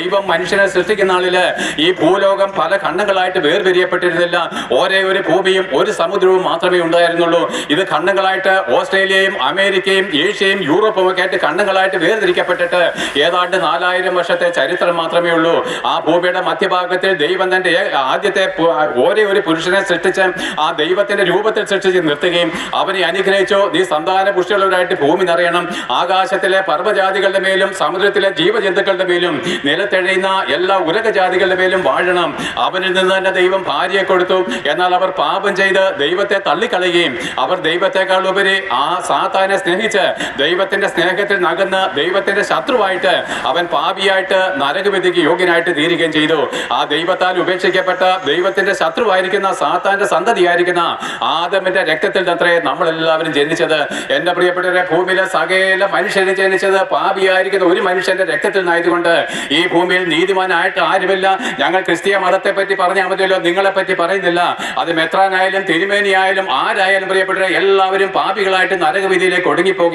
ദൈവം മനുഷ്യനെ സൃഷ്ടിക്കുന്ന ആളില് ഈ ഭൂലോകം പല ഖണ്ഡങ്ങളായിട്ട് വേർപിരിയപ്പെട്ടിരുന്നില്ല. ഒരേ ഒരു ഭൂമിയും ഒരു സമുദ്രവും മാത്രമേ ഉണ്ടായിരുന്നുള്ളൂ. ഇത് ഖണ്ഡങ്ങളായിട്ട് ഓസ്ട്രേലിയയും അമേരിക്കയും ഏഷ്യയും യൂറോപ്പും ഒക്കെ ആയിട്ട് ഖണ്ഡങ്ങളായിട്ട് വേർതിരിക്കപ്പെട്ടിട്ട് ഏതാണ്ട് 4000 വർഷത്തെ ചരിത്രം മാത്രമേ ഉള്ളൂ. ആ ഭൂമിയുടെ മധ്യഭാഗത്തിൽ ദൈവം തന്റെ ആദ്യത്തെ ഒരേ ഒരു പുരുഷനെ സൃഷ്ടിച്ച് ആ ദൈവത്തിന്റെ രൂപത്തിൽ സൃഷ്ടിച്ച് നിർത്തുകയും അവനെ അനുഗ്രഹിച്ചു. നീ സന്താന പുഷ്ടിയുള്ളവരായിട്ട് ഭൂമി നിറയണം, ആകാശത്തിലെ പർവ്വജാതികളുടെ മേലും സമുദ്രത്തിലെ ജീവജന്തുക്കളുടെ മേലും നിലത്തെഴയുന്ന എല്ലാ ഉലകജാതികളുടെ മേലും വാഴണം. അവനിൽ നിന്ന് തന്നെ ദൈവം ഭാര്യയെ കൊടുത്തു. എന്നാൽ അവർ പാപം ചെയ്ത് ദൈവത്തെ തള്ളിക്കളയുകയും അവർ ദൈവത്തെക്കാൾ ഉപരി ആ സാത്താനെ സ്നേഹിച്ച് ദൈവത്തിന്റെ സ്നേഹത്തിൽ നകന്ന് ദൈവത്തിന്റെ ശത്രുവായിട്ട് അവൻ പാപിയായിട്ട് നരകവിധിക്ക് യോഗ്യനായിട്ട് തീരുകയും ചെയ്തു. ആ ദൈവത്താൽ ഉപേക്ഷിക്കപ്പെട്ട ദൈവത്തിന്റെ ശത്രുവായിരിക്കുന്ന സാത്താന്റെ സന്തതിയായിരിക്കുന്ന ആദമിന്റെ രക്തത്തിൽ അത്രേ നമ്മളെല്ലാവരും ജനിച്ചത്. എന്റെ പ്രിയപ്പെട്ടവരെ, ഭൂമിയിലെ സകല മനുഷ്യരെ ജനിച്ചത് പാപിയായിരിക്കുന്ന ഒരു മനുഷ്യന്റെ രക്തത്തിൽ നിന്നായതുകൊണ്ട് ഈ ഭൂമിയിൽ നീതിമാനായിട്ട് ആരുമില്ല. ഞങ്ങൾ ക്രിസ്തീയ മതത്തെ പറ്റി പറഞ്ഞാൽ മതിയല്ലോ, നിങ്ങളെ പറ്റി പറയുന്നില്ല. അത് മെത്രാനായാലും തിരുമേനിയായാലും ആരായാലും പ്രിയപ്പെട്ടവരെ എല്ലാവരും പാപികളായിട്ട് നരകവിധിയിലേക്ക് ഒടുങ്ങിപ്പോവുകയാണ്.